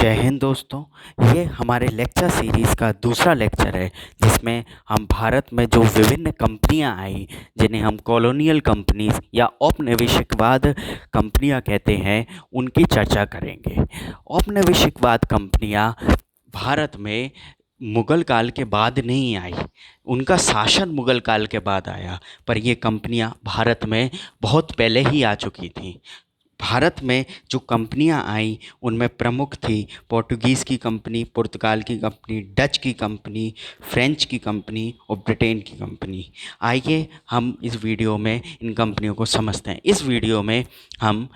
जय हिंद दोस्तों। ये हमारे लेक्चर सीरीज़ का दूसरा लेक्चर है जिसमें हम भारत में जो विभिन्न कंपनियां आई जिन्हें हम कॉलोनियल कंपनीज या औपनिवेशिकवाद कंपनियां कहते हैं उनकी चर्चा करेंगे। औपनिवेशिकवाद कंपनियां भारत में मुग़ल काल के बाद नहीं आई, उनका शासन मुग़ल काल के बाद आया, पर ये कंपनियां भारत में बहुत पहले ही आ चुकी थीं। भारत में जो कंपनियां आई उनमें प्रमुख थी पोर्टुगीज़ की कंपनी, पुर्तगाल की कंपनी, डच की कंपनी, फ्रेंच की कंपनी और ब्रिटेन की कंपनी। आइए हम इस वीडियो में इन कंपनियों को समझते हैं। इस वीडियो में हम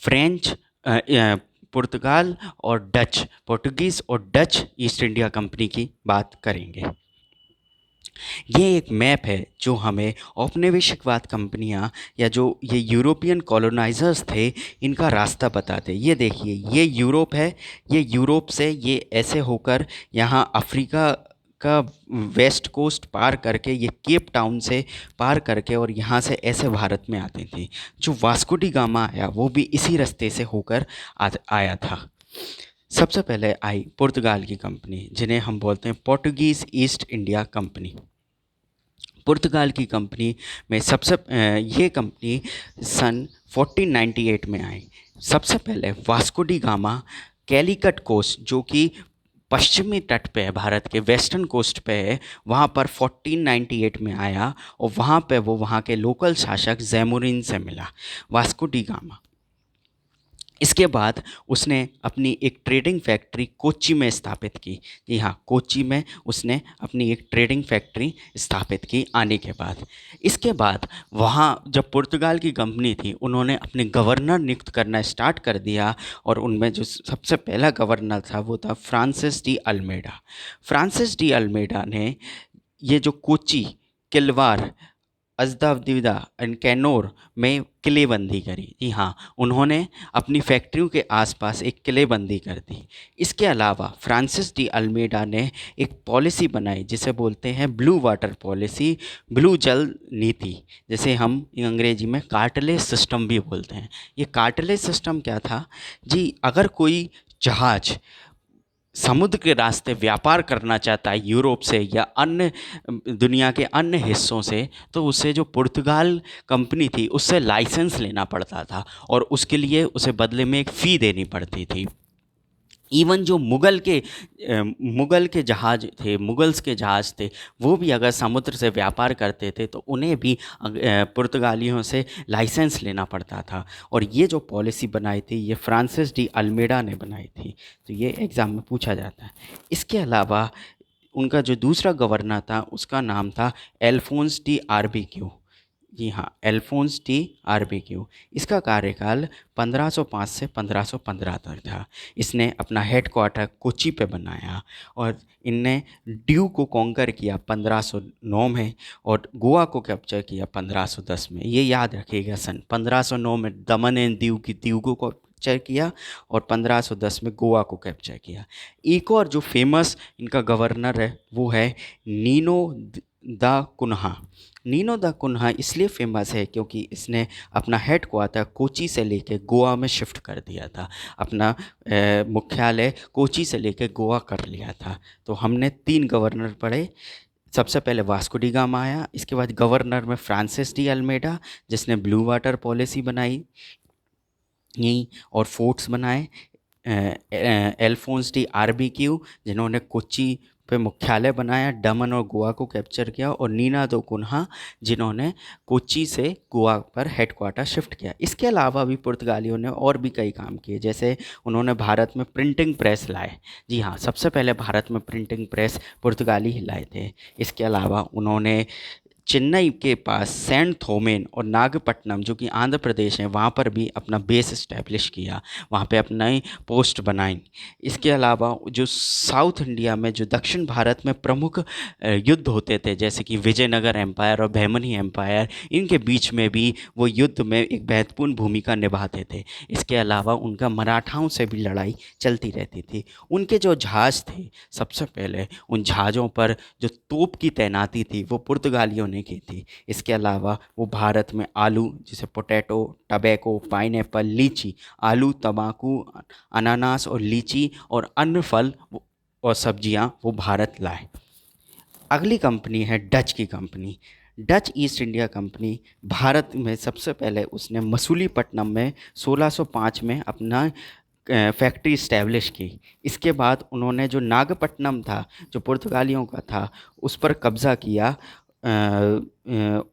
फ्रेंच पुर्तगाल और डच, पोर्टुगीज़ और डच ईस्ट इंडिया कंपनी की बात करेंगे। ये एक मैप है जो हमें औपनिवेशिकवाद कंपनियां या जो ये यूरोपियन कॉलोनाइजर्स थे इनका रास्ता बताते। ये देखिए, ये यूरोप है, ये यूरोप से ये ऐसे होकर यहाँ अफ्रीका का वेस्ट कोस्ट पार करके, ये केप टाउन से पार करके और यहाँ से ऐसे भारत में आती थी। जो वास्को डी गामा आया वो भी इसी रास्ते से होकर आया था। सबसे पहले आई पुर्तगाल की कंपनी जिन्हें हम बोलते हैं पोर्टुगीज़ ईस्ट इंडिया कंपनी। पुर्तगाल की कंपनी में ये कंपनी सन 1498 में आई। सबसे पहले Vasco da Gama Calicut coast, जो कि पश्चिमी तट पे है, भारत के वेस्टर्न कोस्ट पे है, वहाँ पर 1498 में आया और वहाँ पे वो वहाँ के लोकल शासक जैमुरिन से मिला, वास्को डी गामा। इसके बाद उसने अपनी एक ट्रेडिंग फैक्ट्री कोच्चि में स्थापित की। जी हाँ, कोच्चि में उसने अपनी एक ट्रेडिंग फैक्ट्री स्थापित की आने के बाद। इसके बाद वहाँ जब पुर्तगाल की कंपनी थी उन्होंने अपने गवर्नर नियुक्त करना स्टार्ट कर दिया और उनमें जो सबसे पहला गवर्नर था वो था Francis de Almeida. Francis de Almeida ने ये जो कोच्चि, किलवार, अजदावदिदा एंड कैनोर में किलेबंदी करी। जी हाँ, उन्होंने अपनी फैक्ट्रियों के आसपास एक किलेबंदी कर दी। इसके अलावा फ्रांसिस डी अल्मेडा ने एक पॉलिसी बनाई जिसे बोलते हैं ब्लू वाटर पॉलिसी, ब्लू जल नीति, जिसे हम अंग्रेजी में कार्टलेज सिस्टम भी बोलते हैं। ये कार्टलेज सिस्टम क्या था जी? अगर कोई जहाज़ समुद्र के रास्ते व्यापार करना चाहता है यूरोप से या अन्य दुनिया के अन्य हिस्सों से, तो उसे जो पुर्तगाल कंपनी थी उससे लाइसेंस लेना पड़ता था और उसके लिए उसे बदले में एक फ़ी देनी पड़ती थी। इवन जो मुग़ल के जहाज़ थे, मुग़ल्स के जहाज़ थे, वो भी अगर समुद्र से व्यापार करते थे तो उन्हें भी पुर्तगालियों से लाइसेंस लेना पड़ता था। और ये जो पॉलिसी बनाई थी ये फ्रांसिस डी अल्मेडा ने बनाई थी। तो ये एग्ज़ाम में पूछा जाता है। इसके अलावा उनका जो दूसरा गवर्नर था उसका नाम था एल्फोंस डी आरबीक्यू। जी हाँ, एल्फोंस डी आरबीक्यू। इसका कार्यकाल 1505 से 1515 तक था। इसने अपना हेडक्वार्टर कोच्चि पे बनाया और इनने ड्यू को कॉन्कर किया 1509 में और गोवा को कैप्चर किया 1510 में। ये याद रखिएगा, सन 1509 में दमन एंड दीव को कैप्चर किया और 1510 में गोवा को कैप्चर किया। एक और जो फेमस इनका गवर्नर है वो है नीनो दा कुन्हा। नीनो दा कुन्हा इसलिए फेमस है क्योंकि इसने अपना हेड क्वार्टर कोच्चि से लेकर गोवा में शिफ्ट कर दिया था। अपना मुख्यालय कोच्चि से लेकर गोवा कर लिया था। तो हमने 3 गवर्नर पढ़े। सबसे पहले वास्को डी गामा आया, इसके बाद गवर्नर में फ्रांसिस डी अल्मेडा जिसने ब्लू वाटर पॉलिसी बनाई यहीं और फोर्ट्स बनाए, एल्फोंस डी आरबीक्यू जिन्होंने कोच्चि पे मुख्यालय बनाया, दमन और गोवा को कैप्चर किया, और नीना दो कुन्हा जिन्होंने कोच्चि से गोवा पर हेडक्वार्टर शिफ्ट किया। इसके अलावा भी पुर्तगालियों ने और भी कई काम किए, जैसे उन्होंने भारत में प्रिंटिंग प्रेस लाए। जी हाँ, सबसे पहले भारत में प्रिंटिंग प्रेस पुर्तगाली ही लाए थे। इसके अलावा उन्होंने चेन्नई के पास सेंट थोमेन और नागपट्टनम जो कि आंध्र प्रदेश है वहाँ पर भी अपना बेस इस्टेब्लिश किया, वहाँ पे अपना पोस्ट बनाई। इसके अलावा जो साउथ इंडिया में जो दक्षिण भारत में प्रमुख युद्ध होते थे जैसे कि विजयनगर एम्पायर और बहमनी एम्पायर, इनके बीच में भी वो युद्ध में एक महत्वपूर्ण भूमिका निभाते थे। इसके अलावा उनका मराठाओं से भी लड़ाई चलती रहती थी। उनके जो जहाज़ थे, सबसे पहले उन जहाज़ों पर जो तोप की तैनाती थी वो पुर्तगालियों ने उन्होंने की थी। इसके अलावा वो भारत में आलू जैसे पोटैटो, टबैको, पाइनएप्पल, लीची, आलू, तंबाकू, अनानास और लीची और अन्य फल और सब्जियां वो भारत लाए। अगली कंपनी है डच की company. Dutch east India company Bharat में सबसे पहले उसने मसूलीपट्टनम में 1605 में अपना फैक्ट्री इस्टेब्लिश की। इसके बाद उन्होंने जो नागपट्टनम था, जो पुर्तगालियों का था, उस पर कब्ज़ा किया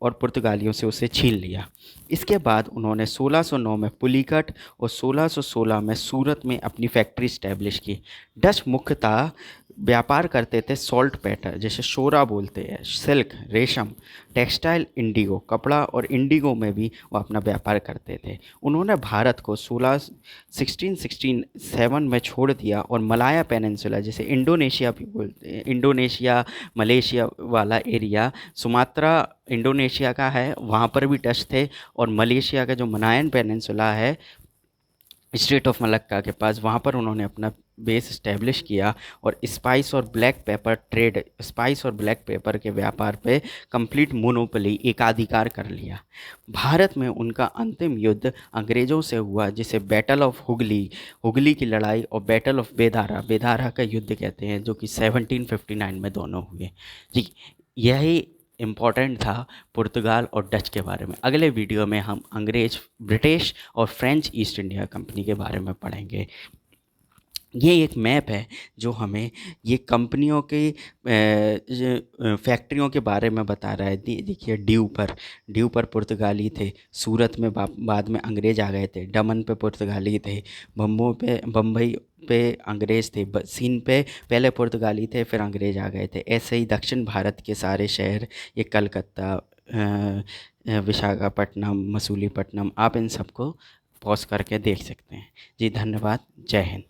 और पुर्तगालियों से उसे छीन लिया। इसके बाद उन्होंने 1609 में पुलिकट और 1616 में सूरत में अपनी फैक्ट्री इस्टेब्लिश की। डच मुख्यतः व्यापार करते थे सॉल्ट पैटर, जैसे शोरा बोलते हैं, सिल्क, रेशम, टेक्सटाइल, इंडिगो, कपड़ा और इंडिगो में भी वो अपना व्यापार करते थे। उन्होंने भारत को 1667 में छोड़ दिया और मलाया पेनिनसुला, जैसे इंडोनेशिया भी बोलते हैं, इंडोनेशिया मलेशिया वाला एरिया, सुमात्रा इंडोनेशिया का है, वहाँ पर भी डच थे। और मलेशिया का जो मनायन पेनिनसुला है स्ट्रेट ऑफ मलक्का के पास, वहाँ पर उन्होंने अपना बेस इस्टेब्लिश किया और स्पाइस और ब्लैक पेपर के व्यापार पे कंप्लीट मोनोपोली, एकाधिकार कर लिया। भारत में उनका अंतिम युद्ध अंग्रेज़ों से हुआ, जिसे बैटल ऑफ हुगली की लड़ाई और बैटल ऑफ बेदारा का युद्ध कहते हैं, जो कि 1759 में दोनों हुए। जी, यही इम्पॉर्टेंट था पुर्तगाल और डच के बारे में। अगले वीडियो में हम ब्रिटिश और फ्रेंच ईस्ट इंडिया कंपनी के बारे में पढ़ेंगे। ये एक मैप है जो हमें ये कंपनियों के फैक्ट्रियों के बारे में बता रहा है। देखिए, ड्यू पर पुर्तगाली थे, सूरत में बाद में अंग्रेज़ आ गए थे, दमन पे पुर्तगाली थे, बम्बई पे अंग्रेज़ थे, सीन पे पहले पुर्तगाली थे, फिर अंग्रेज़ आ गए थे। ऐसे ही दक्षिण भारत के सारे शहर, ये कलकत्ता, विशाखापट्टनम, मसूलीपट्टनम, आप इन सबको पॉज करके देख सकते हैं। जी धन्यवाद। जय हिंद।